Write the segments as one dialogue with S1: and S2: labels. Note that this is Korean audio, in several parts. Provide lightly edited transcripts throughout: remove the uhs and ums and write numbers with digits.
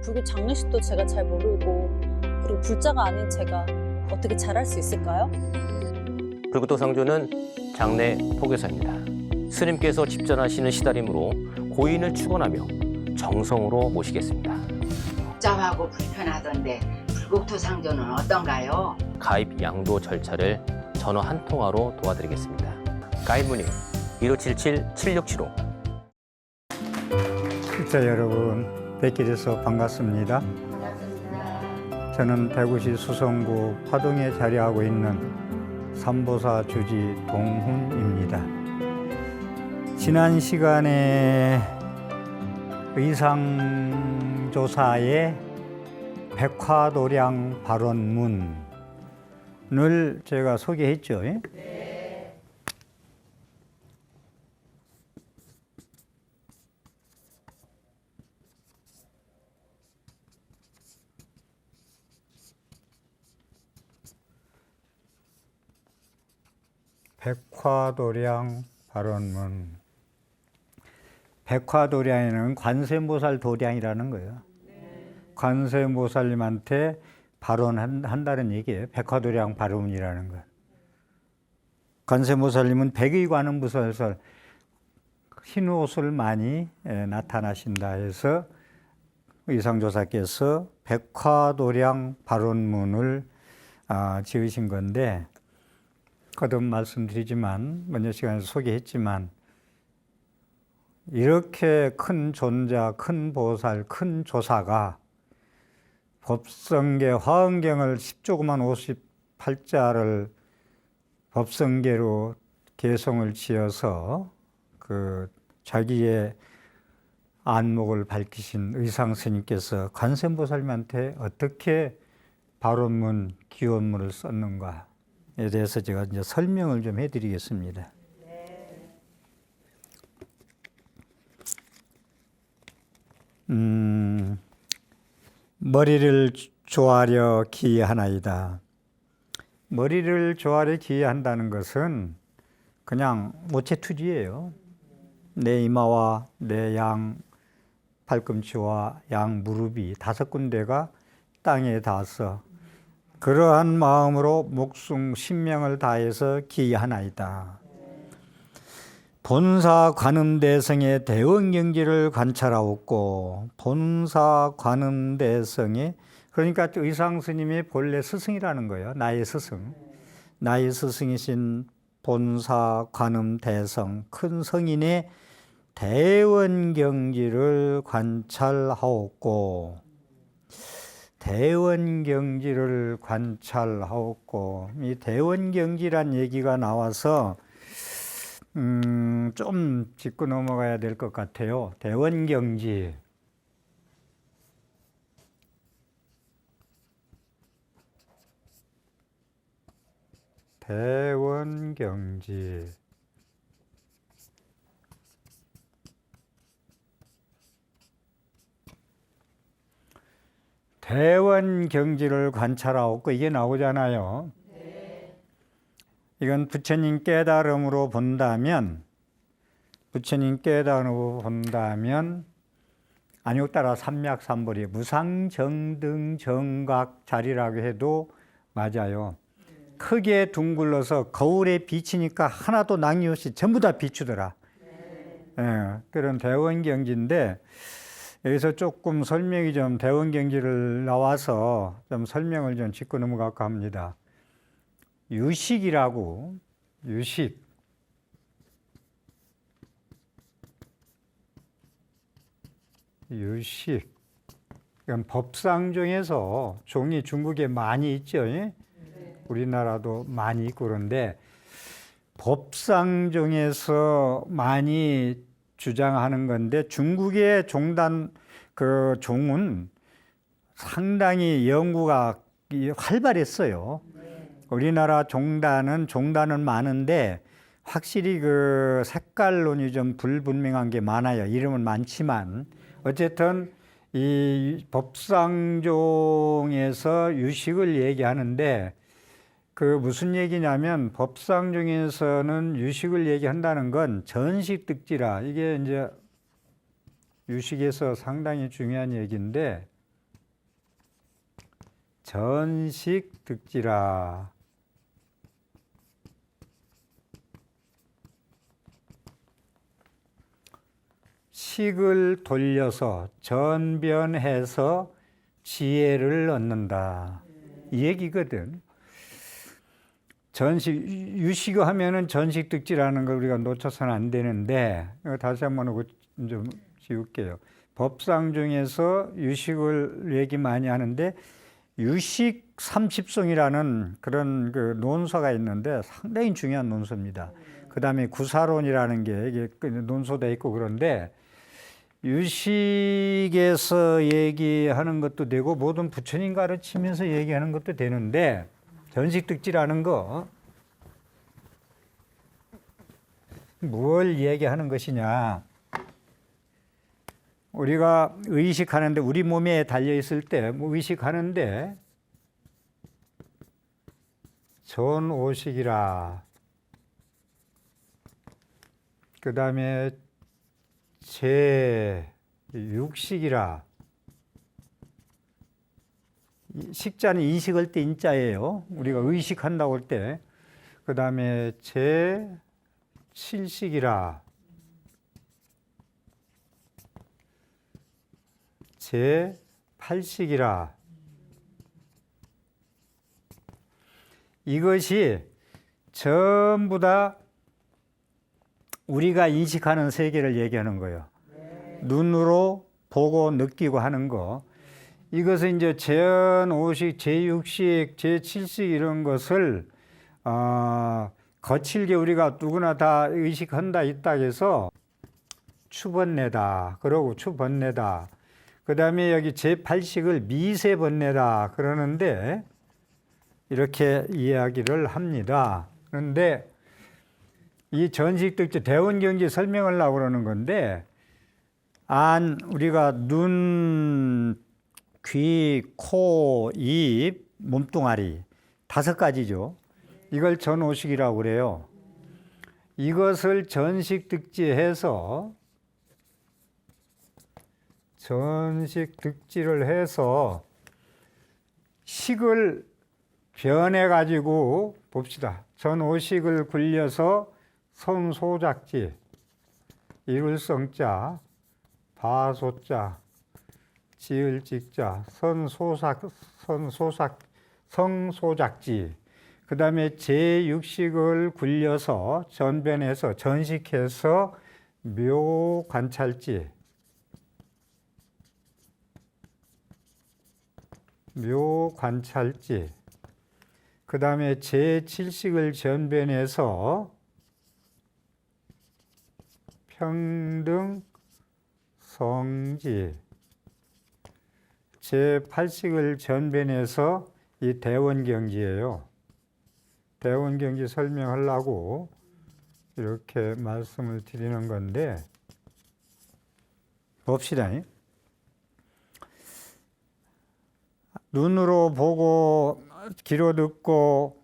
S1: 불교 장례식도 제가 잘 모르고 그리고 불자가 아닌 제가 어떻게 잘할 수 있을까요?
S2: 불구토 상조는 장례 포교사입니다. 스님께서 집전하시는 시다림으로 고인을 축원하며 정성으로 모시겠습니다.
S3: 복잡하고 불편하던데 불국토 상조는 어떤가요?
S2: 가입 양도 절차를 전화 한 통화로 도와드리겠습니다. 가입 문의 1577-7675.
S4: 시청자 여러분, 뵙게 돼서 반갑습니다. 저는 대구시 수성구 화동에 자리하고 있는 삼보사 주지 동훈입니다. 지난 시간에 의상조사의 백화도량 발언문을 제가 소개했죠. 백화도량 발언문. 백화도량에는 관세음보살 도량이라는 거예요. 관세음보살님한테 발언한다는 얘기예요. 백화도량 발언이라는 거. 관세음보살님은 백의관음보살 흰 옷을 많이 나타나신다 해서 의상조사께서 백화도량 발언문을 지으신 건데, 거듭 말씀드리지만 먼저 시간에 소개했지만 이렇게 큰 존자, 큰 보살, 큰 조사가 법성계 화엄경을 10조구만 58자를 법성계로 개성을 지어서 그 자기의 안목을 밝히신 의상스님께서 관세음보살님한테 어떻게 발언문, 기원문을 썼는가에 대해서 제가 이제 설명을 좀 해드리겠습니다. 머리를 조아려 기이하나이다. 머리를 조아려 기이한다는 것은 그냥 모체투지예요. 내 이마와 내 양 팔꿈치와 양 무릎이 5군데가 땅에 닿아서 그러한 마음으로 목숨 신명을 다해서 기이하나이다. 본사 관음대성의 대원경지를 관찰하옵고, 본사 관음대성의, 그러니까 의상스님의 본래 스승이라는 거예요. 나의 스승. 나의 스승이신 본사 관음대성, 큰 성인의 대원경지를 관찰하옵고, 대원경지를 관찰하옵고, 이 대원경지란 얘기가 나와서 좀 짚고 넘어가야 될 것 같아요. 대원경지. 대원경지. 대원경지를 관찰하옵고, 이게 나오잖아요. 이건 부처님 깨달음으로 본다면, 안욕따라 삼맥삼벌이 무상정등 정각 자리라고 해도 맞아요. 크게 둥글러서 거울에 비치니까 하나도 낭이 없이 전부 다 비추더라. 그런 대원경지인데, 여기서 조금 설명이 좀 대원경지를 나와서 좀 설명을 좀 짚고 넘어갈까 합니다. 유식이라고, 유식. 이건 법상 중에서 종이 중국에 많이 있죠. 우리나라도 많이 있고 그런데 법상 중에서 많이 주장하는 건데, 중국의 종단 그 종은 상당히 연구가 활발했어요. 우리나라 종단은 많은데 확실히 그 색깔론이 좀 불분명한 게 많아요. 이름은 많지만 어쨌든 이 법상종에서 유식을 얘기하는데, 그 무슨 얘기냐면 법상종에서는 유식을 얘기한다는 건 전식득지라, 이게 이제 유식에서 상당히 중요한 얘기인데, 전식득지라. 식을 돌려서 전변해서 지혜를 얻는다. 이 얘기거든. 유식어 하면은 전식득지라는 걸 우리가 놓쳐서는 안 되는데, 이거 다시 한번 하고 좀 지울게요. 법상 중에서 유식을 얘기 많이 하는데, 유식 30송이라는 그런 그 논서가 있는데 상당히 중요한 논서입니다. 그 다음에 구사론이라는 게 이게 논서돼 있고 그런데, 유식에서 얘기하는 것도 되고 모든 부처님 가르치면서 얘기하는 것도 되는데, 전식득지라는 거 뭘 얘기하는 것이냐. 우리가 의식하는데, 우리 몸에 달려 있을 때 의식하는데 전오식이라, 그 다음에 제육식이라. 식자는 인식할 때 인자예요. 우리가 의식한다고 할 때. 그 다음에 제7식이라. 제8식이라. 이것이 전부 다 우리가 인식하는 세계를 얘기하는 거예요. 눈으로 보고 느끼고 하는 거. 이것은 이제 제5식, 제6식, 제7식 이런 것을 거칠게 우리가 누구나 다 의식한다 있다 해서 추번뇌다 그러고 추번뇌다. 그 다음에 여기 제8식을 미세번뇌다 그러는데 이렇게 이야기를 합니다. 그런데 이 전식득지 대원경지 설명하려고 그러는 건데, 우리가 눈, 귀, 코, 입, 몸뚱아리 5가지죠. 이걸 전오식이라고 그래요. 이것을 전식득지를 해서 식을 변해 가지고 봅시다. 전오식을 굴려서 성소작지, 이룰성자, 바소자, 지을직자, 성소작지. 그 다음에 제6식을 굴려서 전변해서 전식해서 묘관찰지, 그 다음에 제7식을 전변해서 평등성지, 제8식을 전변해서 이 대원경지예요. 대원경지 설명하려고 이렇게 말씀을 드리는 건데, 봅시다. 눈으로 보고 귀로 듣고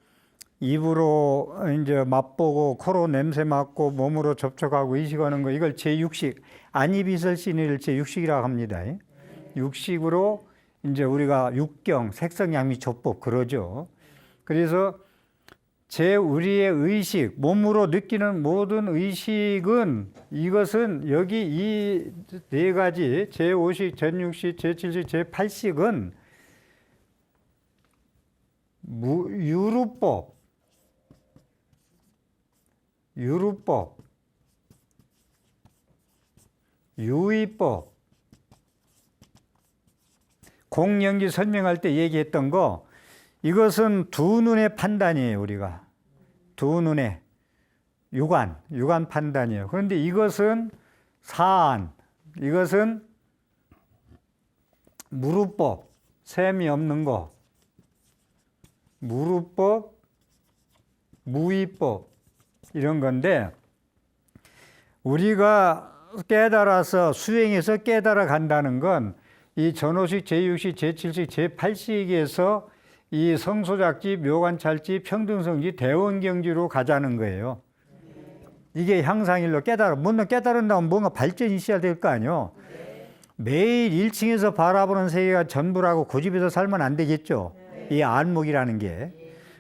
S4: 입으로 이제 맛보고 코로 냄새 맡고 몸으로 접촉하고 의식하는 거, 이걸 제6식, 안입이설신을 제6식이라고 합니다. 육식으로 이제 우리가 육경, 색성양미조법 그러죠. 그래서 우리의 의식, 몸으로 느끼는 모든 의식은, 이것은 여기 이 4가지 제5식, 제6식, 제7식, 제8식은 유루법, 유의법, 공연기 설명할 때 얘기했던 거, 이것은 두 눈의 판단이에요. 우리가 두 눈의 육안 판단이에요. 그런데 이것은 사안, 이것은 무루법, 셈이 없는 거, 무루법, 무의법 이런 건데, 우리가 깨달아서 수행해서 깨달아 간다는 건 이 전오식, 제6식, 제7식, 제8식에서 이 성소작지, 묘관찰지, 평등성지, 대원경지로 가자는 거예요. 이게 향상일로 물론 깨달은다면 뭔가 발전이 있어야 될 거 아니에요. 매일 1층에서 바라보는 세계가 전부라고 고집해서 살면 안 되겠죠. 이 안목이라는 게.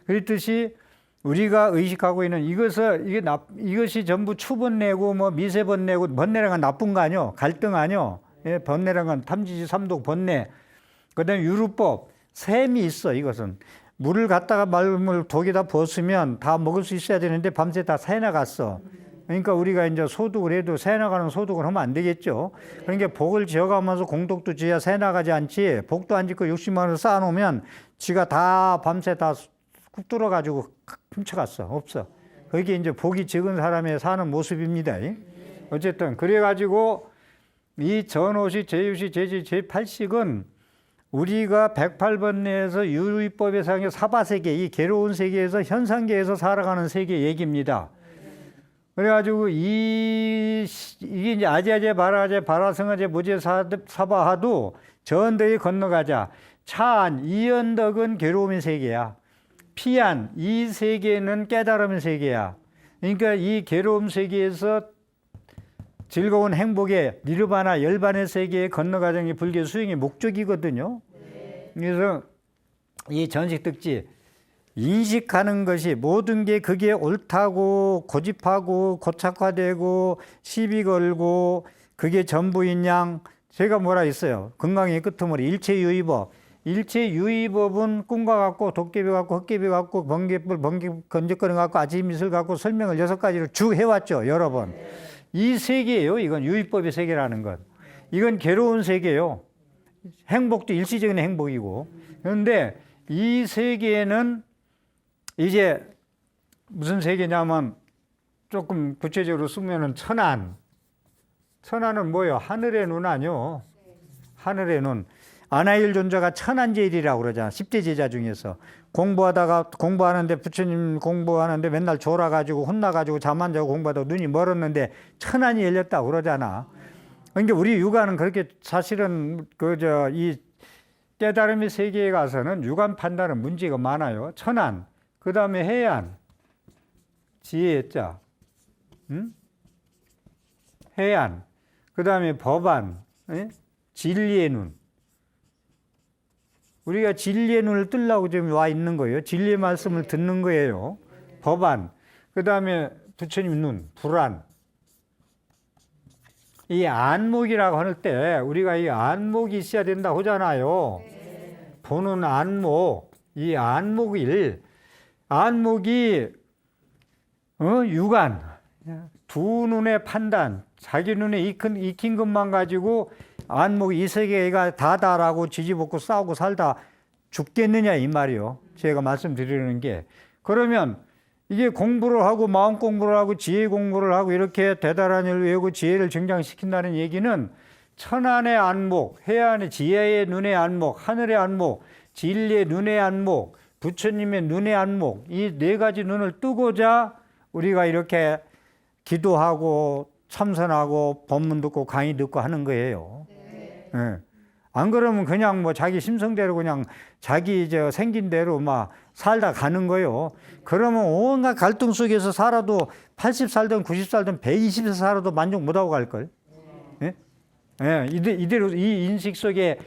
S4: 그렇듯이 우리가 의식하고 있는 이것이 전부 추번내고 뭐 미세번내고 번뇌라는 건 나쁜 거 아니요? 갈등 아니요? 예, 번뇌라는 건 탐지지 삼독 번뇌. 그다음에 유루법 셈이 있어. 이것은 물을 갖다가 말물 독에다 부었으면 다 먹을 수 있어야 되는데 밤새 다 새 나갔어. 그러니까 우리가 이제 소독을 해도 새 나가는 소독을 하면 안 되겠죠. 그러니까 복을 지어가면서 공덕도 지어야 새 나가지 않지. 복도 안 짓고 60만 원을 쌓아놓으면 지가 다 밤새 다 쿡 뚫어가지고 훔쳐갔어. 없어. 그게 이제 복이 적은 사람의 사는 모습입니다. 어쨌든 그래가지고 이 전오식, 제유식, 제지, 제8식은 우리가 108번뇌에서 유의법의 상의 사바세계, 이 괴로운 세계에서 현상계에서 살아가는 세계 얘기입니다. 그래가지고 이게 이제 아제아제, 바라제, 바라성아제, 무제, 사바하도 저언덕에 건너가자. 차안, 이언덕은 괴로움의 세계야. 피안, 이 세계는 깨달음의 세계야. 그러니까 이 괴로움 세계에서 즐거운 행복의 니르바나 열반의 세계에 건너가정이 불교 수행의 목적이거든요. 그래서 이 전식특지 인식하는 것이 모든 게 그게 옳다고 고집하고 고착화되고 시비 걸고 그게 전부인 양 제가 뭐라 했어요. 건강의 끄트머리 일체유의법. 일체유의법은 꿈과 같고 도깨비 같고 헛개비 같고 번개불 건적거림 같고 아지미술 같고 설명을 6가지로 쭉 해왔죠. 여러 번. 이 세계예요. 이건 유의법의 세계라는 것. 이건 괴로운 세계예요. 행복도 일시적인 행복이고. 그런데 이 세계에는 이제 무슨 세계냐면 조금 구체적으로 쓰면은 천안. 천안은 뭐예요? 하늘의 눈 아니요. 하늘의 눈. 아나일 존자가 천안제일이라고 그러잖아. 10대 제자 중에서. 공부하는데 부처님 공부하는데 맨날 졸아가지고 혼나가지고 잠 안 자고 공부하다가 눈이 멀었는데 천안이 열렸다고 그러잖아. 그러니까 우리 육안은 그렇게 사실은 이 깨달음의 세계에 가서는 육안 판단은 문제가 많아요. 천안, 그 다음에 해안, 지혜의 자, 해안, 그 다음에 법안, 진리의 눈. 우리가 진리의 눈을 뜨려고 지금 와 있는 거예요. 진리의 말씀을 듣는 거예요. 법안, 그 다음에 부처님 눈, 불안. 이 안목이라고 할 때 우리가 이 안목이 있어야 된다고 하잖아요. 보는 안목, 이 안목이 육안, 두 눈의 판단, 자기 눈에 익힌 것만 가지고 안목이 이 세계가 다다라고 지지볶고 싸우고 살다 죽겠느냐 이 말이요. 제가 말씀드리는 게. 그러면 이게 공부를 하고 마음 공부를 하고 지혜 공부를 하고 이렇게 대단한 일을 외우고 지혜를 증장시킨다는 얘기는 천안의 안목, 해안의 지혜의 눈의 안목, 하늘의 안목, 진리의 눈의 안목, 부처님의 눈의 안목, 이 4가지 눈을 뜨고자 우리가 이렇게 기도하고 참선하고 법문 듣고 강의 듣고 하는 거예요. 예. 안 그러면 그냥 뭐 자기 심성대로 그냥 자기 생긴 대로 막 살다 가는 거예요. 그러면 온갖 갈등 속에서 살아도 80살든 90살든 120세 살아도 만족 못하고 갈걸. 예? 예. 이대로 이 인식 속에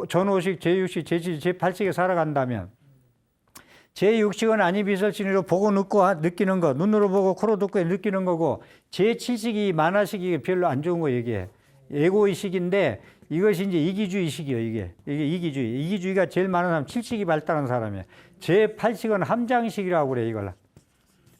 S4: 전오식, 제육식, 제지, 제8식에 살아간다면 제6식은 아니비설신으로 보고 느끼는 거, 눈으로 보고 코로 듣고 느끼는 거고 제7식이 만화식이 별로 안 좋은 거 이게. 에고의식인데 이것이 이제 이기주의식이에요. 이게 이기주의. 이기주의가 제일 많은 사람 7식이 발달한 사람이에요. 제8식은 함장식이라고 그래요. 이걸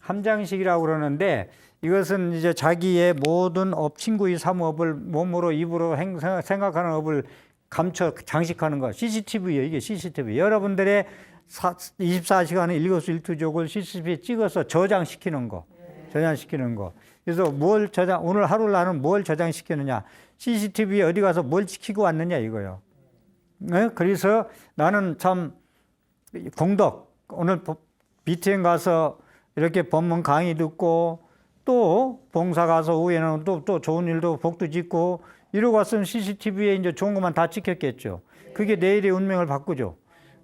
S4: 함장식이라고 그러는데 이것은 이제 자기의 모든 친구의 사무업을 몸으로 입으로 생각하는 업을 감춰 장식하는 거. CCTV예요. 이게 CCTV. 여러분들의 24시간의 일거수일투족을 CCTV에 찍어서 저장시키는 거. 저장시키는 거. 그래서 오늘 하루 나는 뭘 저장시키느냐. CCTV에 어디 가서 뭘 지키고 왔느냐 이거요. 네? 그래서 나는 참 공덕, 오늘 BTN 가서 이렇게 법문 강의 듣고 또 봉사 가서 후에는 또 좋은 일도 복도 짓고 이러고 왔으면 CCTV에 이제 좋은 것만 다 찍혔겠죠. 그게 내일의 운명을 바꾸죠.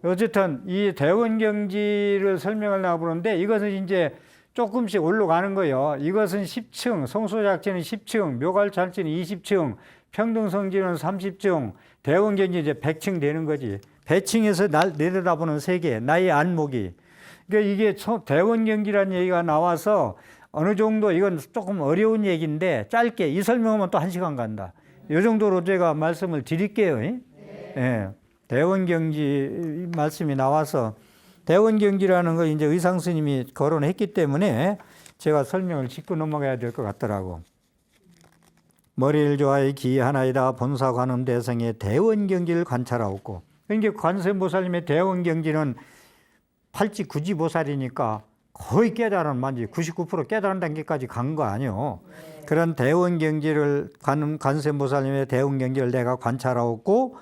S4: 어쨌든 이 대원경지를 설명을 나보는데 이것은 이제 조금씩 올라가는 거예요. 이것은 10층, 성소작지는 10층, 묘갈찰지는 20층, 평등성지는 30층, 대원경지 이제 100층 되는 거지. 대칭해서 날 내려다보는 세계, 나의 안목이. 그러니까 이게 대원경지라는 얘기가 나와서 어느 정도 이건 조금 어려운 얘기인데 짧게 이 설명하면 또 1시간 간다. 이 정도로 제가 말씀을 드릴게요. 예. 대원경지 말씀이 나와서 대원경지라는 거 이제 의상 스님이 거론했기 때문에 제가 설명을 짚고 넘어가야 될 것 같더라고. 머리를 좋아해 기하나이다 본사 관음 대성의 대원경지를 관찰하옵고. 그러니까 관세음보살님의 대원경지는 팔찌 구지보살이니까 거의 깨달은 만지 99% 깨달은 단계까지 간 거 아니요. 그런 대원경지를 관세음보살님의 대원경지를 내가 관찰하옵고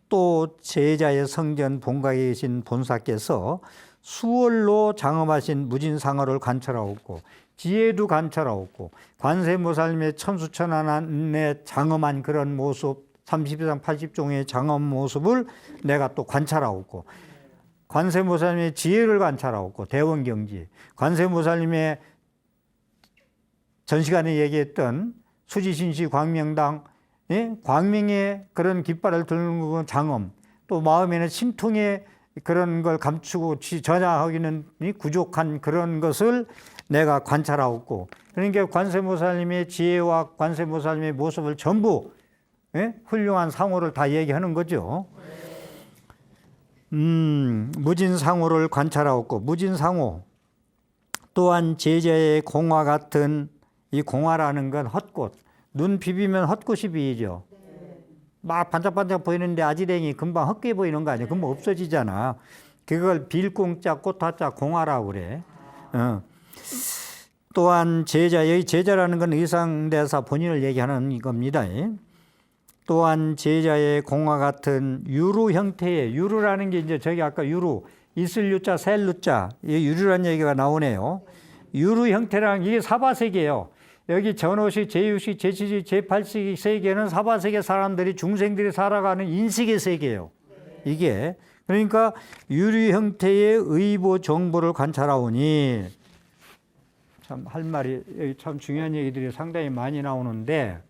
S4: 또 제자의 성전 본각에 계신 본사께서 수월로 장엄하신 무진상어를 관찰하옵고 지혜도 관찰하옵고 관세음보살님의 천수천안의 장엄한 그런 모습 32상 80종의 장엄 모습을 내가 또 관찰하옵고 관세음보살님의 지혜를 관찰하옵고 대원경지 관세음보살님의 전 시간에 얘기했던 수지신시 광명당 광명의 그런 깃발을 들는 장엄 또 마음에는 신통의 그런 걸 감추고 전하기는 부족한 그런 것을 내가 관찰하옵고 그러니까 관세음보살님의 지혜와 관세음보살님의 모습을 전부 훌륭한 상호를 다 얘기하는 거죠. 무진상호를 관찰하옵고 무진상호 또한 제자의 공화 같은 이 공화라는 건 헛꽃 눈 비비면 헛꽃이 비이죠. 막 반짝반짝 보이는데 아지랭이 금방 헛게 보이는 거 아니에요. 금방 없어지잖아. 그걸 빌공자 꽃화자 공화라고 그래. 또한 제자의 제자라는 건 의상대사 본인을 얘기하는 겁니다. 또한 제자의 공화 같은 유루 형태의 유루라는 게 이제 저기 아까 유루 있을 유자 셀 루자 이 유루라는 얘기가 나오네요. 유루 형태랑 이게 사바세계예요. 여기 전오시, 제유시, 제치시, 제8시 세계는 사바세계 사람들이 중생들이 살아가는 인식의 세계예요. 이게 그러니까 유류 형태의 의보 정보를 관찰하오니 참 할 말이 여기 참 중요한 얘기들이 상당히 많이 나오는데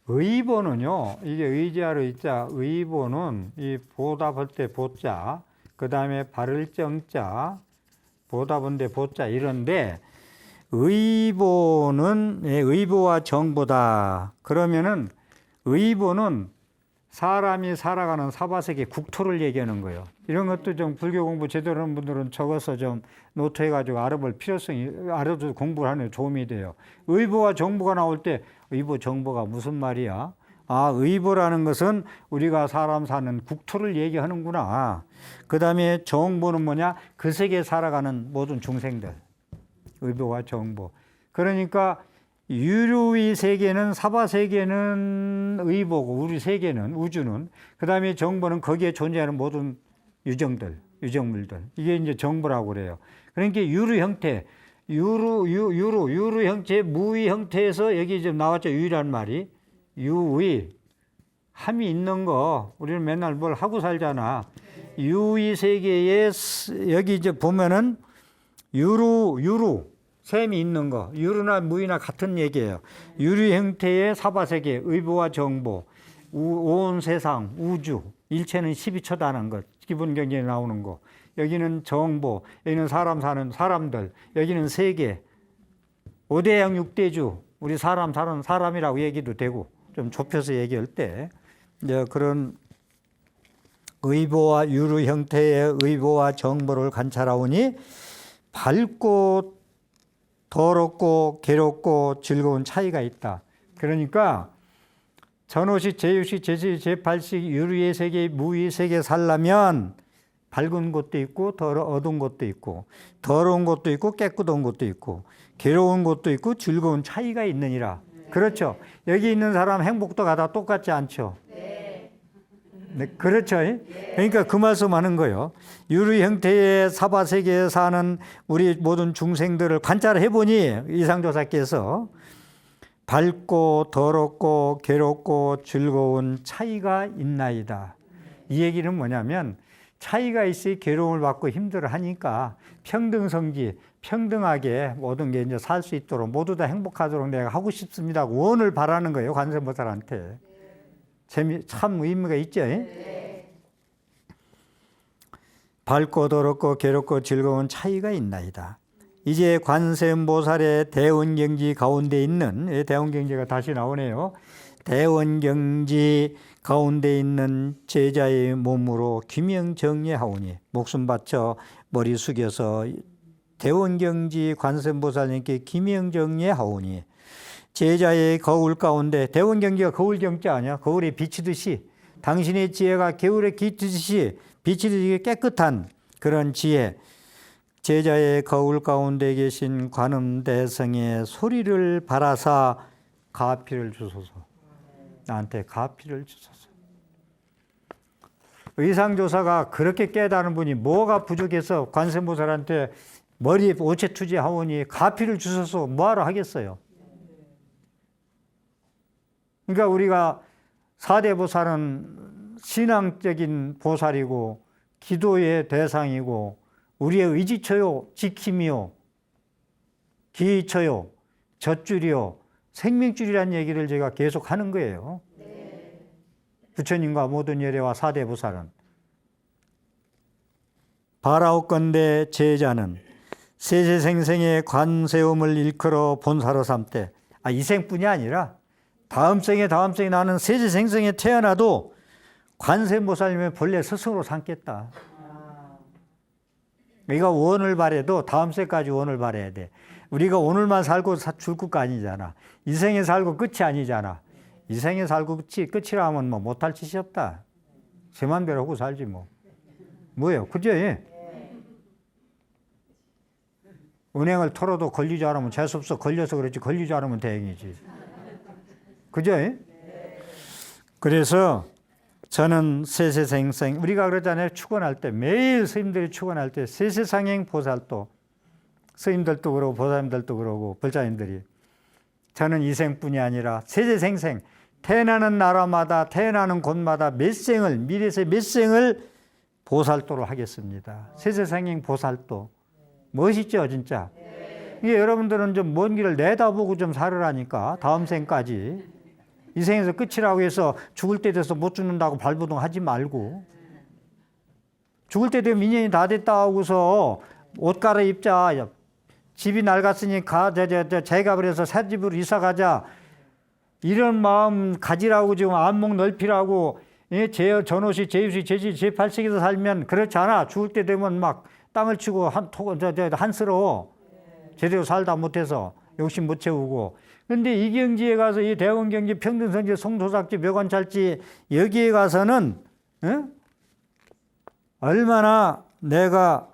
S4: 의보는요 이게 의지하러 있자 의보는 이 보답할 때 보자 그 다음에 바를 정자 보답한데 보자 이런데 의보는 의보와 정보다. 그러면은 의보는 사람이 살아가는 사바세계 국토를 얘기하는 거예요. 이런 것도 좀 불교 공부 제대로 하는 분들은 적어서 좀 노트해가지고 알아볼 필요성이 알아도 공부를 하는 데 도움이 돼요. 의보와 정보가 나올 때 의보 정보가 무슨 말이야? 아, 의보라는 것은 우리가 사람 사는 국토를 얘기하는구나. 그 다음에 정보는 뭐냐? 그 세계에 살아가는 모든 중생들. 의보와 정보. 그러니까 유류의 세계는 사바 세계는 의보고 우리 세계는 우주는 그 다음에 정보는 거기에 존재하는 모든 유정들, 유정물들. 이게 이제 정보라고 그래요. 그러니까 유류 형태, 유류 형태, 무의 형태에서 여기 지금 나왔죠. 유라는 말이 유의 함이 있는 거 우리는 맨날 뭘 하고 살잖아. 유의 세계에 여기 이제 보면은 유루 셈이 있는 거 유루나 무이나 같은 얘기예요. 유류 형태의 사바세계 의보와 정보 온 세상 우주 일체는 12처다는 것 기본 경전에 나오는 거 여기는 정보 여기는 사람 사는 사람들 여기는 세계 5대양 6대주 우리 사람 사는 사람이라고 얘기도 되고 좀 좁혀서 얘기할 때 이제 그런 의보와 유류 형태의 의보와 정보를 관찰하오니 밝고 더럽고 괴롭고 즐거운 차이가 있다. 그러니까 전오시, 제유시, 제시, 제8시 유류의 세계, 무의 세계 살려면 밝은 곳도 있고 어두운 곳도 있고 더러운 곳도 있고 깨끗한 곳도 있고 괴로운 곳도 있고 즐거운 차이가 있느니라. 그렇죠. 여기 있는 사람 행복도가 다 똑같지 않죠. 네, 그렇죠. 그러니까 그 말씀하는 거예요. 유류 형태의 사바 세계에 사는 우리 모든 중생들을 관찰해 보니 이상조사께서 밝고 더럽고 괴롭고 즐거운 차이가 있나이다. 이 얘기는 뭐냐면 차이가 있어야 괴로움을 받고 힘들어 하니까 평등성지, 평등하게 모든 게 이제 살 수 있도록 모두 다 행복하도록 내가 하고 싶습니다. 원을 바라는 거예요. 관세음보살한테. 참 의미가 있죠. 밝고 더럽고 괴롭고 즐거운 차이가 있나이다. 이제 관세음보살의 대원경지 가운데 있는, 대원경지가 다시 나오네요. 대원경지 가운데 있는 제자의 몸으로 귀명정리하오니, 목숨 바쳐 머리 숙여서 대원경지 관세음보살님께 귀명정리하오니, 제자의 거울 가운데, 대원경지가 거울경자 아니야? 거울에 비치듯이, 당신의 지혜가 겨울에 비치듯이 비치듯이 깨끗한 그런 지혜, 제자의 거울 가운데 계신 관음대성의 소리를 바라사 가피를 주소서. 나한테 가피를 주소서. 의상조사가 그렇게 깨달은 분이 뭐가 부족해서 관세음보살한테 머리에 오체투지하오니 가피를 주소서 뭐하러 하겠어요? 그러니까 우리가 사대보살은 신앙적인 보살이고 기도의 대상이고 우리의 의지처요, 지킴이요, 기처요, 젖줄이요, 생명줄이라는 얘기를 제가 계속 하는 거예요. 부처님과 모든 예례와 사대보살은. 바라옵건대 제자는 세세생생의 관세음을 일컬어 본사로 삼되, 이 생뿐이 아니라 다음 생에 나는 세세생생에 태어나도 관세음보살님의 본래 스승으로 삼겠다. 우리가 원을 바래도 다음 생까지 원을 바래야 돼. 우리가 오늘만 살고 죽을 거 아니잖아. 이 생에 살고 끝이 아니잖아. 이 생에 살고 끝이라 하면 뭐 못할 짓이 없다. 제 맘대로 하고 살지 뭐. 뭐예요? 그죠? 은행을 털어도 걸리지 않으면 재수없어. 걸려서 그렇지 걸리지 않으면 다행이지. 그죠? 그래서 저는 세세생생, 우리가 그러잖아요. 축원할 때, 매일 스님들이 축원할 때 세세상행 보살도, 스님들도 그러고 보살님들도 그러고 불자님들이, 저는 이 생뿐이 아니라 세세생생, 태어나는 나라마다 태어나는 곳마다 몇 생을, 미래세 몇 생을 보살도로 하겠습니다. 세세생행 보살도. 멋있죠 진짜. 이게 여러분들은 좀 먼 길을 내다보고 좀 살으라니까. 다음 생까지. 이 생에서 끝이라고 해서 죽을 때 돼서 못 죽는다고 발버둥 하지 말고, 죽을 때 되면 인연이 다 됐다 하고서 옷 갈아입자, 집이 낡았으니 재갑을 해서 새 집으로 이사 가자, 이런 마음 가지라고 지금 안목 넓히라고, 전옷이 제유시 제시 제8세기에서 살면 그렇지 않아. 죽을 때 되면 막 땅을 치고 한스러워. 제대로 살다 못해서 욕심 못 채우고. 근데 이 경지에 가서 이 대원경지, 평등성지, 송도삭지, 묘관찰지 여기에 가서는 얼마나 내가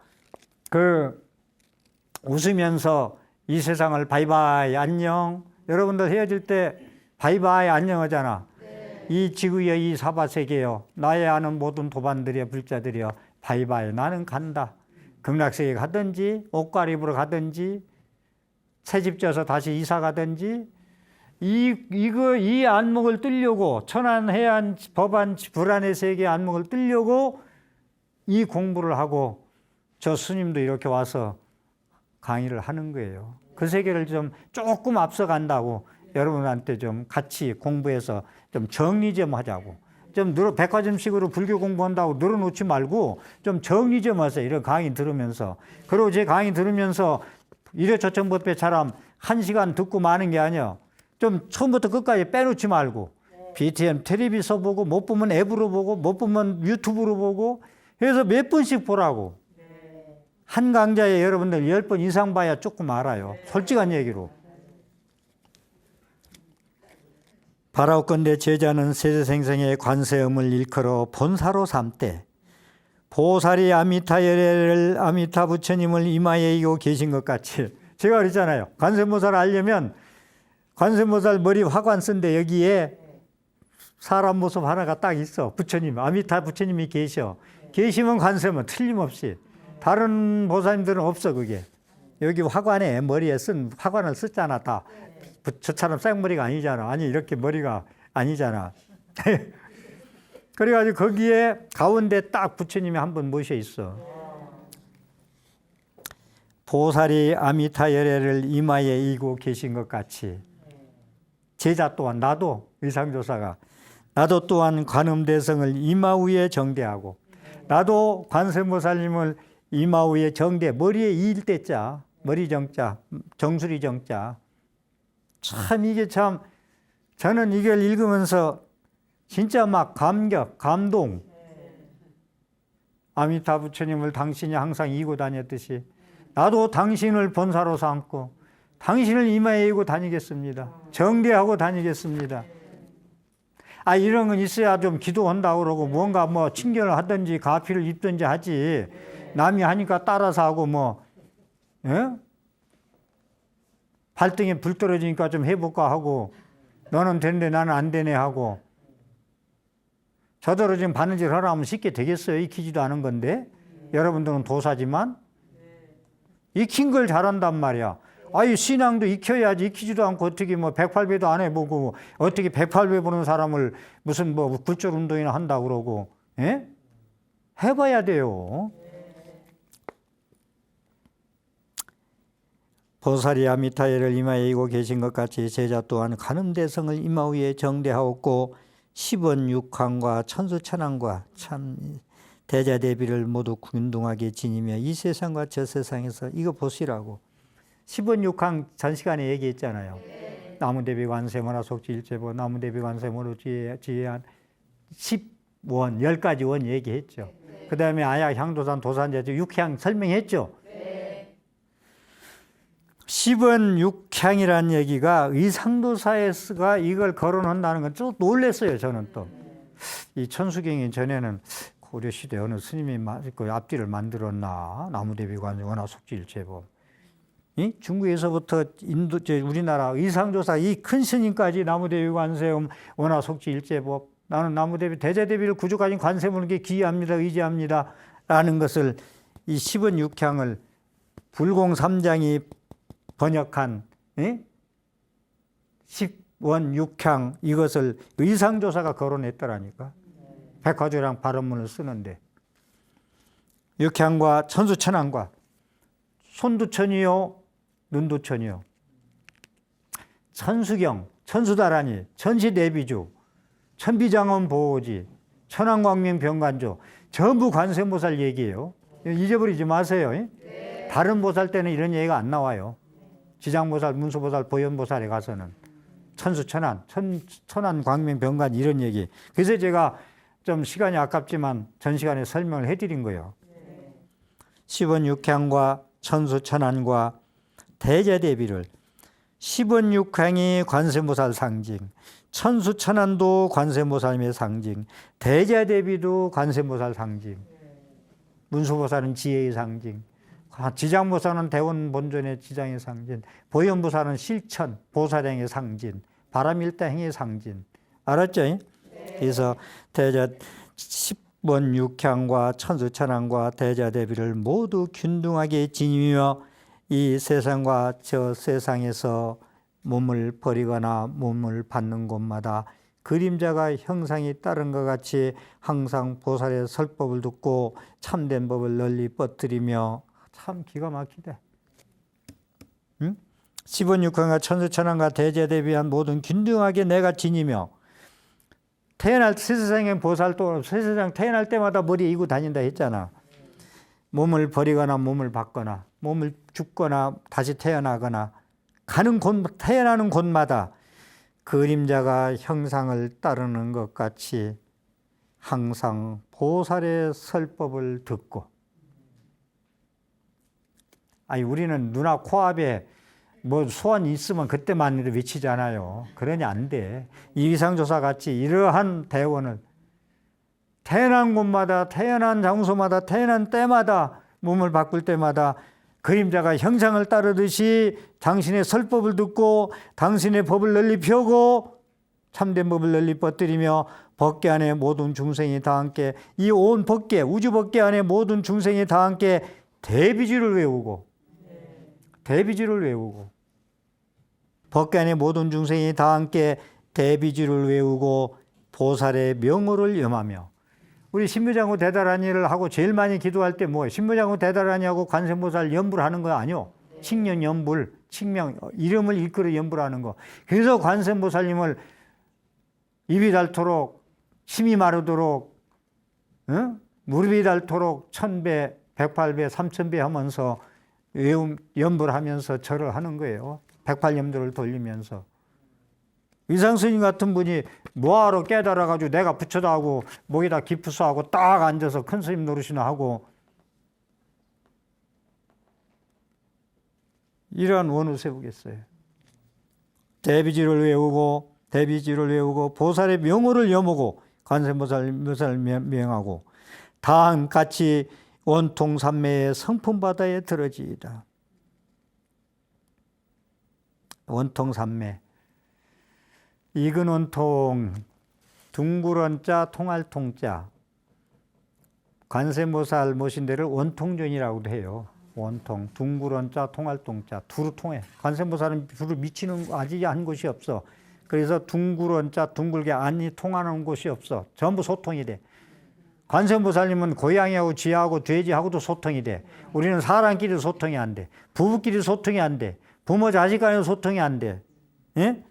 S4: 웃으면서 이 세상을 바이바이 안녕. 여러분들 헤어질 때 바이바이 안녕 하잖아. 이 지구여, 이 사바세계여, 나의 아는 모든 도반들이여, 불자들이여, 바이바이 나는 간다. 극락세계 가든지 옷갈입으로 가든지 새집 져서 다시 이사 가든지, 이 안목을 뜰려고, 천안, 해안, 법안, 불안의 세계 안목을 뜰려고 이 공부를 하고 저 스님도 이렇게 와서 강의를 하는 거예요. 그 세계를 좀 조금 앞서간다고 여러분한테 좀 같이 공부해서 좀 정리 좀 하자고. 좀 백화점식으로 불교 공부한다고 늘어놓지 말고 좀 정리 좀 하세요. 이런 강의 들으면서. 그리고 제 강의 들으면서 일요초청법회처럼 1시간 듣고 마는 게 아니야. 좀 처음부터 끝까지 빼놓지 말고, BTN 텔레비서 보고, 못 보면 앱으로 보고, 못 보면 유튜브로 보고 해서 몇 번씩 보라고. 한 강좌에 여러분들 10번 이상 봐야 조금 알아요. 솔직한 얘기로. 바라옵건대 제자는 세세생생의 관세음을 일컬어 본사로 삼되, 보살이 아미타 부처님을 이마에 이고 계신 것 같이. 제가 그랬잖아요. 관세음보살 알려면 관세음보살 머리 화관 쓴데 여기에 사람 모습 하나가 딱 있어. 부처님, 아미타 부처님이 계셔. 계시면 관세음은 틀림없이. 다른 보살님들은 없어 그게. 여기 화관에 머리에 화관을 썼잖아 다. 저처럼 생머리가 아니잖아. 아니 이렇게 머리가 아니잖아. 그래가지고 거기에 가운데 딱 부처님이 한 분 모셔 있어. 보살이 아미타 열애를 이마에 이고 계신 것 같이 제자 또한, 나도 의상조사가 나도 또한 관음대성을 이마 위에 정대하고 나도 관세음보살님을 이마우에 정대, 머리에 이일대자, 머리 정자, 정수리 정자. 참 이게 참 저는 이걸 읽으면서 진짜 막 감격, 감동. 아미타 부처님을 당신이 항상 이고 다녔듯이 나도 당신을 본사로 삼고 당신을 이마에 이고 다니겠습니다. 정대하고 다니겠습니다. 아, 이런 건 있어야 좀 기도한다고 그러고 뭔가 뭐 친견을 하든지 가피를 입든지 하지. 남이 하니까 따라서 하고 뭐, 예? 발등에 불 떨어지니까 좀 해볼까 하고 너는 되는데 나는 안 되네 하고 저더러 지금 바느질 하라면 쉽게 되겠어요? 익히지도 않은 건데 여러분들은 도사지만 익힌 걸 잘한단 말이야. 아이 신앙도 익혀야지. 익히지도 않고 어떻게 뭐 108배도 안 해보고 어떻게 108배 보는 사람을 무슨 뭐 굴절 운동이나 한다고 그러고, 예? 해봐야 돼요. 보살이 아미타예를 이마에 이고 계신 것 같이 제자 또한 가늠대성을 이마 위에 정대하였고 10원육항과 천수천왕과 참 대자대비를 모두 균등하게 지니며 이 세상과 저 세상에서 이거 보시라고 10원육항 전 시간에 얘기했잖아요. 나무대비 관세모나 속지일제보 나무대비 관세모로 지혜한 10원 10가지 원 얘기했죠. 그 다음에 아약 향도산 도산제주 육향 설명했죠. 10원 육향이라는 얘기가 의상도사에서가 이걸 거론한다는 건 좀 놀랐어요. 저는 또 이 천수경이 전에는 고려시대 어느 스님이 그 앞뒤를 만들었나 나무대비관 원화 속지일제법 중국에서부터 인도 우리나라 의상조사 이 큰 스님까지 나무대비관세음 원화 속지일제법 나는 나무대비 대자대비를 구족하신 관세음을 기의합니다 의지합니다 라는 것을 이 10원 육향을 불공삼장이 번역한 10원 육향 이것을 의상조사가 거론했더라니까. 백화조랑 발언문을 쓰는데 육향과 천수천왕과 손두천이요 눈두천이요 천수경 천수다라니 천시대비주 천비장엄 보호지 천왕광명병관조 전부 관세음보살 얘기예요. 잊어버리지 마세요. 다른 보살 때는 이런 얘기가 안 나와요. 지장보살, 문수보살, 보현보살에 가서는 천수천안, 천안광명병관 이런 얘기. 그래서 제가 좀 시간이 아깝지만 전 시간에 설명을 해드린 거예요. 10원 육향과 천수천안과 대자대비를 10원 육향이 관세음보살 상징, 천수천안도 관세음보살의 상징, 대자대비도 관세음보살 상징, 문수보살은 지혜의 상징, 지장보살은 대원본존의 지장의 상징, 보현보살은 실천, 보살행의 상징, 바람일다행의 상징. 알았죠? 그래서 대자 10원 육향과 천수천왕과 대자대비를 모두 균등하게 지니며 이 세상과 저 세상에서 몸을 버리거나 몸을 받는 곳마다 그림자가 형상이 따른 것 같이 항상 보살의 설법을 듣고 참된 법을 널리 뻗들이며 참 기가 막히다. 응? 10원 육향과 천수천왕과 대자대비한 모든 균등하게 내가 지니며 태어날 세상에 보살도 세상 태어날 때마다 머리에 이고 다닌다 했잖아. 몸을 버리거나 몸을 받거나 몸을 죽거나 다시 태어나거나 가는 곳 태어나는 곳마다 그림자가 형상을 따르는 것 같이 항상 보살의 설법을 듣고 아니 우리는 눈 앞 코앞에 뭐 소원이 있으면 그때만 외치잖아요. 그러니 안 돼. 이상조사 같이 이러한 대원을 태어난 곳마다 태어난 장소마다 태어난 때마다 몸을 바꿀 때마다 그림자가 형상을 따르듯이 당신의 설법을 듣고 당신의 법을 널리 펴고 참된 법을 널리 뻗들이며 법계 안에 모든 중생이 다 함께 이 온 법계 우주 법계 안에 모든 중생이 다 함께 대비주를 외우고 대비주를 외우고 법계 안에 모든 중생이 다 함께 대비주를 외우고 보살의 명호를 염하며 우리 신묘장구 대다라니를 하고 제일 많이 기도할 때 뭐예요? 신묘장구 대다라니하고 관세음보살 연불 하는 거 아니요? 칙령 연불, 칙명 이름을 일컬어 연불하는 거. 그래서 관세음보살님을 입이 닳도록 침이 마르도록 무릎이 닳도록 1000배, 108배, 3000배 하면서 염불 하면서 절을 하는 거예요. 108염도를 돌리면서. 의상스님 같은 분이 뭐하러 깨달아가지고 내가 부처다 하고 목에다 기푸서 하고 딱 앉아서 큰 스님 노릇이나 하고 이러한 원을 세우겠어요. 대비지를 외우고 보살의 명호를 염하고 관세음보살을 명하고 다함같이 원통삼매의 성품바다에 들어지이다. 원통삼매 이근 원통 둥그런자 통할통자 관세음보살 모신 데를 원통전이라고도 해요. 원통 둥그런자 통할통자 두루 통해. 관세음보살은 두루 미치는 아직 한 곳이 없어. 그래서 둥그런자 둥글게 안이 통하는 곳이 없어. 전부 소통이 돼. 관세음보살님은 고양이하고 쥐하고 돼지하고도 소통이 돼. 우리는 사람끼리 소통이 안 돼. 부부끼리 소통이 안 돼. 부모 자식 간에도 소통이 안 돼. 예?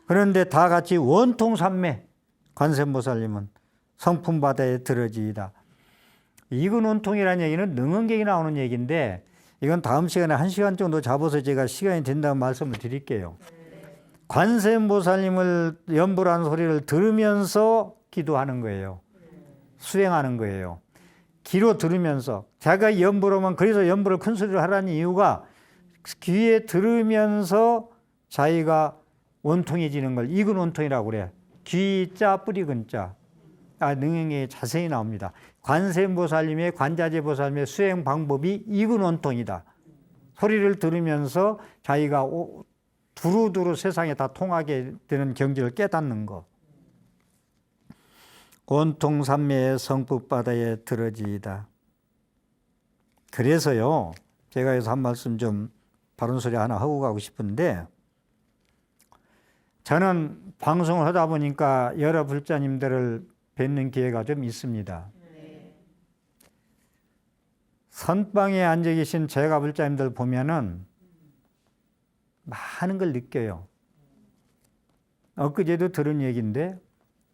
S4: 그런데 다 같이 원통삼매 관세음보살님은 성품바다에 들어지이다. 이근 원통이라는 얘기는 능언경에 나오는 얘기인데 이건 다음 시간에 1시간 정도 잡아서 제가 시간이 된다고 말씀을 드릴게요. 관세음보살님을 염불하는 소리를 들으면서 기도하는 거예요. 수행하는 거예요. 귀로 들으면서. 자기가 염불하면 그래서 염불을 큰 소리로 하라는 이유가 귀에 들으면서 자기가 원통해지는 걸 이근 원통이라고 그래. 귀자 뿌리근자. 능행에 자세히 나옵니다. 관세음보살님의 관자재보살님의 수행 방법이 이근 원통이다. 소리를 들으면서 자기가 두루두루 세상에 다 통하게 되는 경지를 깨닫는 거. 원통삼매의 성품바다에 들어지이다. 그래서요, 제가 여기서 한 말씀 좀 바른 소리 하나 하고 가고 싶은데, 저는 방송을 하다 보니까 여러 불자님들을 뵙는 기회가 좀 있습니다. 선방에 앉아 계신 제가 불자님들 보면은 많은 걸 느껴요. 엊그제도 들은 얘기인데,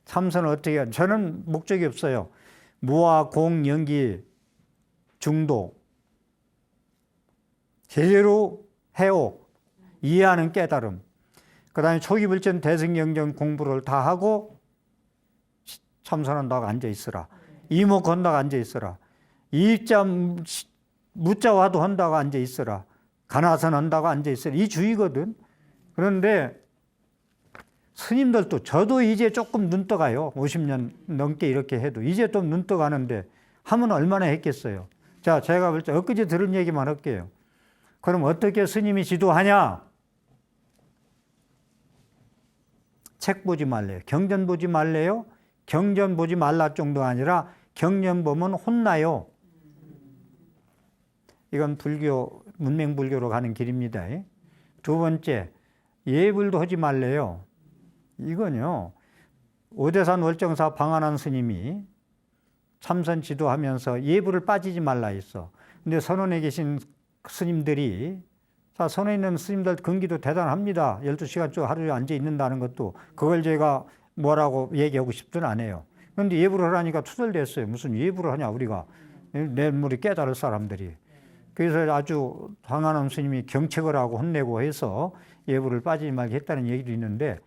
S4: 참선을 어떻게 해요? 저는 목적이 없어요. 무아, 공, 연기, 중도. 제대로 해오. 이해하는 깨달음. 그 다음에 초기불전 대승경전 공부를 다 하고 참선한다고 앉아있으라. 이목 건다고 앉아있으라. 이자 무자와도 한다고 앉아있으라. 가나선 한다고 앉아있으라. 이 주의거든. 그런데 스님들도 저도 이제 조금 눈 떠가요. 50년 넘게 이렇게 해도 이제 좀 눈 떠가는데 하면 얼마나 했겠어요. 자, 제가 볼 때 엊그제 들은 얘기만 할게요. 그럼 어떻게 스님이 지도하냐? 책 보지 말래요. 경전 보지 말래요. 경전 보지 말라 정도가 아니라 경전 보면 혼나요. 이건 불교, 문맹불교로 가는 길입니다. 두 번째, 예불도 하지 말래요. 이건요, 오대산 월정사 방한한 스님이 참선 지도하면서 예불을 빠지지 말라 했어. 근데 선원에 계신 스님들이, 자, 선원에 있는 스님들 근기도 대단합니다. 12시간 쭉 하루에 앉아 있는다는 것도 그걸 제가 뭐라고 얘기하고 싶지는 않아요. 그런데 예불을 하라니까 투덜댔어요. 무슨 예불을 하냐, 우리가. 내물이 깨달을 사람들이. 그래서 아주 방한한 스님이 경책을 하고 혼내고 해서 예불을 빠지지 말게 했다는 얘기도 있는데,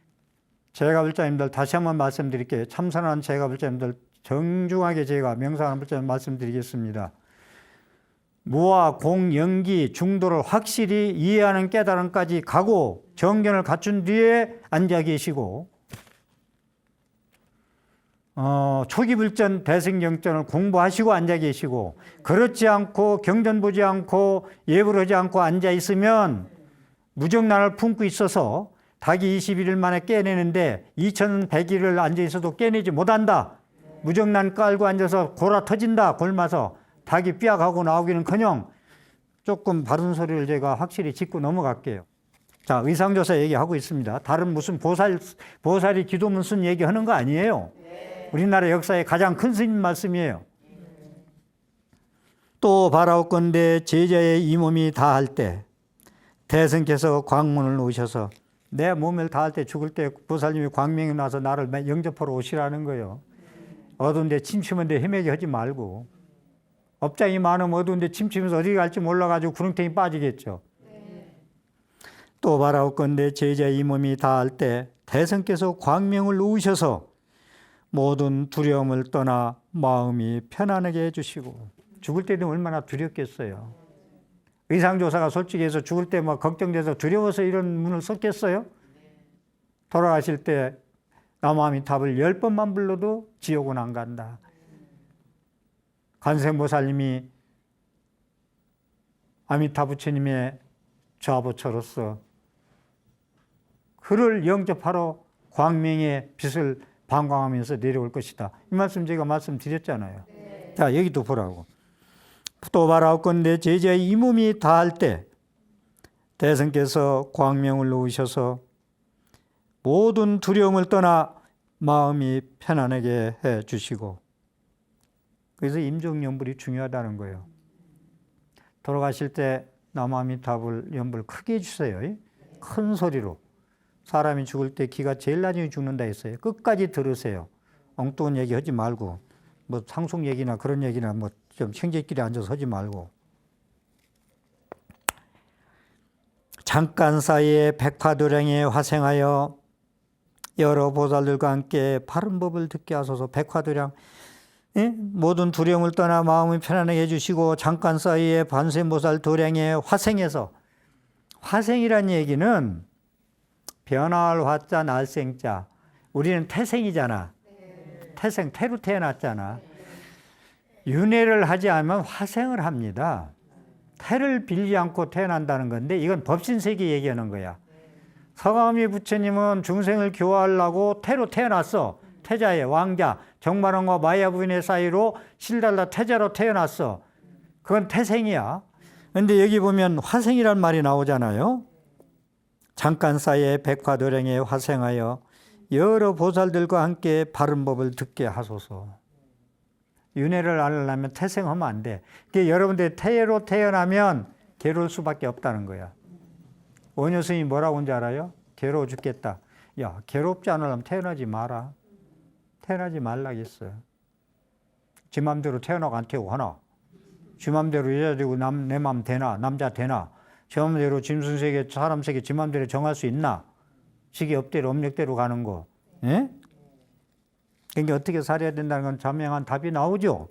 S4: 제가 불자님들 다시 한번 말씀드릴게요. 참선한 제가 불자님들 정중하게 제가 명상하는 불자님 말씀드리겠습니다. 무아, 공, 연기, 중도를 확실히 이해하는 깨달음까지 가고 정견을 갖춘 뒤에 앉아 계시고, 초기불전 대승경전을 공부하시고 앉아 계시고, 그렇지 않고 경전 보지 않고 예불 하지 않고 앉아 있으면 무정난을 품고 있어서 닭이 21일 만에 깨내는데 2100일을 앉아 있어도 깨내지 못한다. 무정난 깔고 앉아서 골아 터진다. 골마서 닭이 삐약하고 나오기는커녕 조금 바른 소리를 제가 확실히 짚고 넘어갈게요. 자, 의상조사 얘기하고 있습니다. 다른 무슨 보살이 기도문 쓴 얘기하는 거 아니에요. 우리나라 역사의 가장 큰 스님 말씀이에요. 또 바라옵건대 제자의 이 몸이 다할 때 대승께서 광문을 오셔서 내 몸을 다할 때 죽을 때 보살님이 광명이 나서 나를 영접하러 오시라는 거예요. 어두운데 침침한데 헤매게 하지 말고 업장이 많으면 어두운데 침침해서 어디 갈지 몰라가지고 구렁텅이 빠지겠죠. 또 바라옵건대 제자의 이 몸이 다할 때 대성께서 광명을 놓으셔서 모든 두려움을 떠나 마음이 편안하게 해주시고, 죽을 때는 얼마나 두렵겠어요. 의상조사가 솔직히 해서 죽을 때 막 걱정돼서 두려워서 이런 문을 썼겠어요? 돌아가실 때 나무아미탑을 10번만 불러도 지옥은 안 간다. 관세음보살님이 아미타 부처님의 좌보처로서 그를 영접하러 광명의 빛을 방광하면서 내려올 것이다. 이 말씀 제가 말씀드렸잖아요. 자, 여기도 보라고. 또 바라옵건대 제자의 이 몸이 다할 때 대성께서 광명을 놓으셔서 모든 두려움을 떠나 마음이 편안하게 해 주시고, 그래서 임종연불이 중요하다는 거예요. 돌아가실 때 나무아미탑을 연불 크게 해주세요. 큰 소리로. 사람이 죽을 때 기가 제일 나중에 죽는다 했어요. 끝까지 들으세요. 엉뚱한 얘기 하지 말고, 뭐 상속 얘기나 그런 얘기나 뭐 좀 형제끼리 앉아서 하지 말고. 잠깐 사이에 백화도량에 화생하여 여러 보살들과 함께 바른 법을 듣게 하소서. 백화도량, 예? 모든 두려움을 떠나 마음을 편안하게 해주시고, 잠깐 사이에 반세보살 도량에 화생해서, 화생이란 얘기는 변화할 화자 날생자, 우리는 태생이잖아. 태생, 태로 태어났잖아. 윤회를 하지 않으면 화생을 합니다. 태를 빌지 않고 태어난다는 건데, 이건 법신세계 얘기하는 거야. 서가모니 부처님은 중생을 교화하려고 태로 태어났어. 태자의 왕자, 정마론과 마야 부인의 사이로 실달라 태자로 태어났어. 그건 태생이야. 그런데 여기 보면 화생이란 말이 나오잖아요. 잠깐 사이에 백화도량에 화생하여 여러 보살들과 함께 바른 법을 듣게 하소서. 윤회를 하려면 태생하면 안 돼. 그러니까 여러분들 태로 태어나면 괴로울 수밖에 없다는 거야. 원효 스님이 뭐라고 한지 알아요? 괴로워 죽겠다. 야, 괴롭지 않으려면 태어나지 마라. 태어나지 말라겠어요. 지 맘대로 태어나고 안 태우고 하나. 지 맘대로 여자 되고 내 맘 되나? 남자 되나? 지 맘대로 짐승세계, 사람세계 지 맘대로 정할 수 있나? 식이업대로 업력대로 가는 거. 예? 그러니까 어떻게 살아야 된다는 건 자명한 답이 나오죠.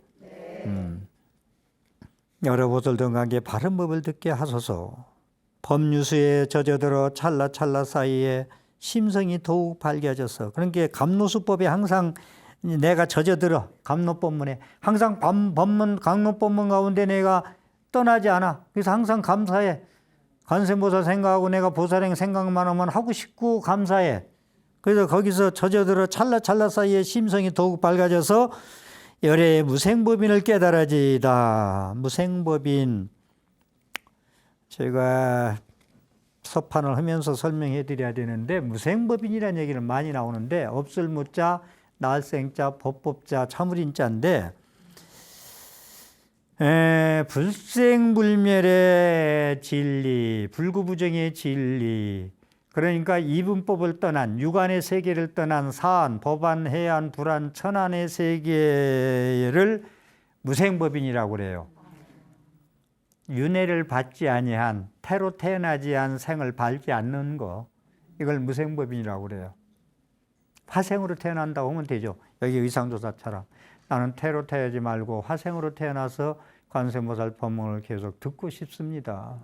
S4: 여러 보살들과 함께 바른 법을 듣게 하소서. 법유수에 젖어들어 찰나찰나 사이에 심성이 더욱 밝아져서, 그러니까 감로수법에 항상 내가 젖어들어. 감로법문에 항상 법문, 감로법문 가운데 내가 떠나지 않아. 그래서 항상 감사해. 관세음보살 생각하고 내가 보살행 생각만 하면 하고 싶고 감사해. 그래서 거기서 젖어들어 찰나찰나 사이에 심성이 더욱 밝아져서 열의 무생법인을 깨달아지이다. 무생법인, 제가 서판을 하면서 설명해 드려야 되는데, 무생법인이라는 얘기는 많이 나오는데, 없을 무자, 날생자, 법법자, 참을인자인데, 불생불멸의 진리, 불구부정의 진리, 그러니까 이분법을 떠난, 육안의 세계를 떠난 사안, 법안, 해안, 불안, 천안의 세계를 무생법인이라고 그래요. 윤회를 받지 아니한, 태로 태어나지 않은 생을 밟지 않는 거, 이걸 무생법인이라고 그래요. 화생으로 태어난다고 하면 되죠. 여기 의상조사처럼. 나는 태로 태어나지 말고 화생으로 태어나서 관세음보살 법문을 계속 듣고 싶습니다.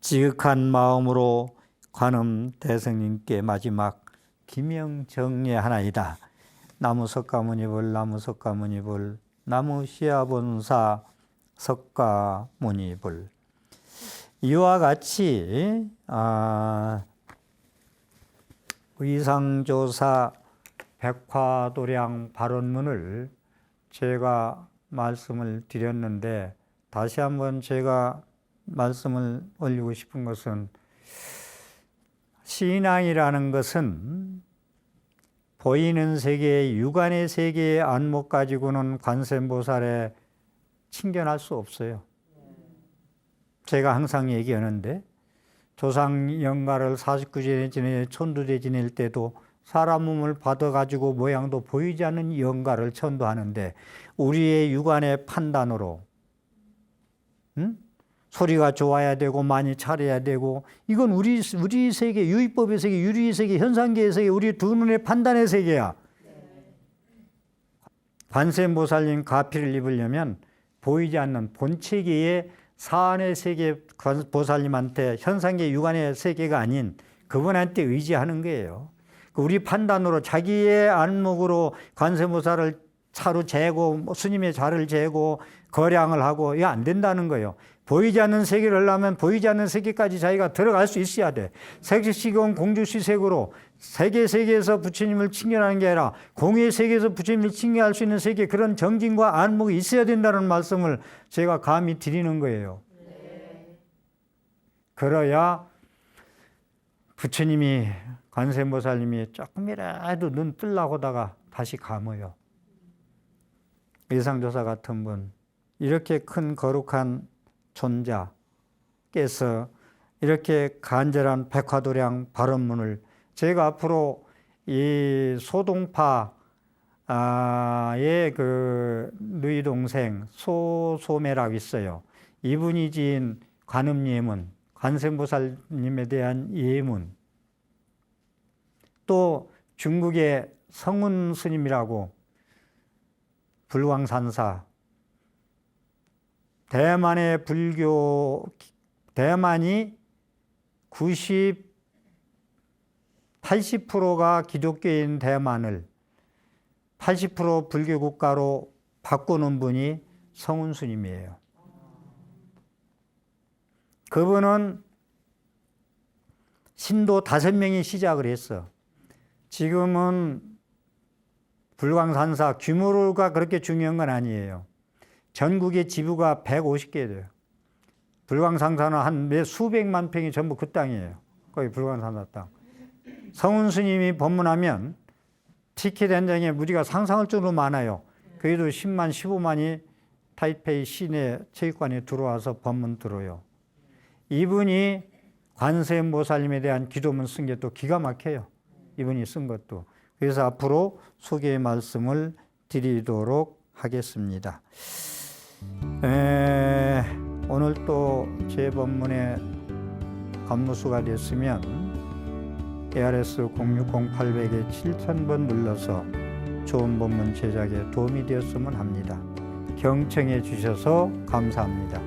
S4: 지극한 마음으로 관음 대성님께 마지막 기명정례하나이다. 나무 석가모니불, 나무 석가모니불, 나무 시아본사 석가모니불. 이와 같이 의상조사 백화도량 발언문을 제가 말씀을 드렸는데, 다시 한번 제가 말씀을 올리고 싶은 것은, 신앙이라는 것은 보이는 세계, 육안의 세계의 안목 가지고는 관세음보살에 친견할 수 없어요. 제가 항상 얘기하는데, 조상 영가를 49제 지내 천두제 지낼 때도 사람 몸을 받아가지고 모양도 보이지 않는 영가를 천도하는데 우리의 육안의 판단으로 소리가 좋아야 되고 많이 차려야 되고 이건 우리 세계, 유의법의 세계, 유리의 세계, 현상계의 세계, 우리 두 눈의 판단의 세계야. 관세음보살님 가피를 입으려면 보이지 않는 본체계의 사안의 세계 보살님한테 현상계 육안의 세계가 아닌 그분한테 의지하는 거예요. 우리 판단으로 자기의 안목으로 관세음보살을 차로 재고 스님의 자를 재고 거량을 하고 이거 안 된다는 거예요. 보이지 않는 세계를 하려면 보이지 않는 세계까지 자기가 들어갈 수 있어야 돼. 색시공 공주시색으로 세계에서 부처님을 칭견하는 게 아니라 공의 세계에서 부처님을 칭견할 수 있는 세계 그런 정진과 안목이 있어야 된다는 말씀을 제가 감히 드리는 거예요. 그래야 부처님이 관세음보살님이 조금이라도 눈 뜨려고 하다가 다시 감어요. 의상조사 같은 분 이렇게 큰 거룩한 존자께서 이렇게 간절한 백화도량 발언문을 제가 앞으로 이 소동파의 그 누이 동생 소소매라고 있어요. 이분이 지은 관음예문, 관세음보살님에 대한 예문, 또 중국의 성운 스님이라고 불광산사, 대만의 불교, 대만이 80%가 기독교인 대만을 80% 불교 국가로 바꾸는 분이 성운 스님이에요. 그분은 신도 5명이 시작을 했어. 지금은 불광산사 규모가 그렇게 중요한 건 아니에요. 전국의 지부가 150개 돼요. 불광산사는 한 수백만 평이 전부 그 땅이에요. 거기 불광산사 땅. 성운 스님이 법문하면 티켓 한 장에 우리가 상상할 정도로 많아요. 그래도 10만, 15만이 타이페이 시내 체육관에 들어와서 법문 들어요. 이분이 관세음보살님에 대한 기도문 쓴 게 또 기가 막혀요. 이분이 쓴 것도. 그래서 앞으로 소개의 말씀을 드리도록 하겠습니다. 오늘 또 제 법문에 감무수가 됐으면 ARS 060-800에 7000번 눌러서 좋은 법문 제작에 도움이 되었으면 합니다. 경청해 주셔서 감사합니다.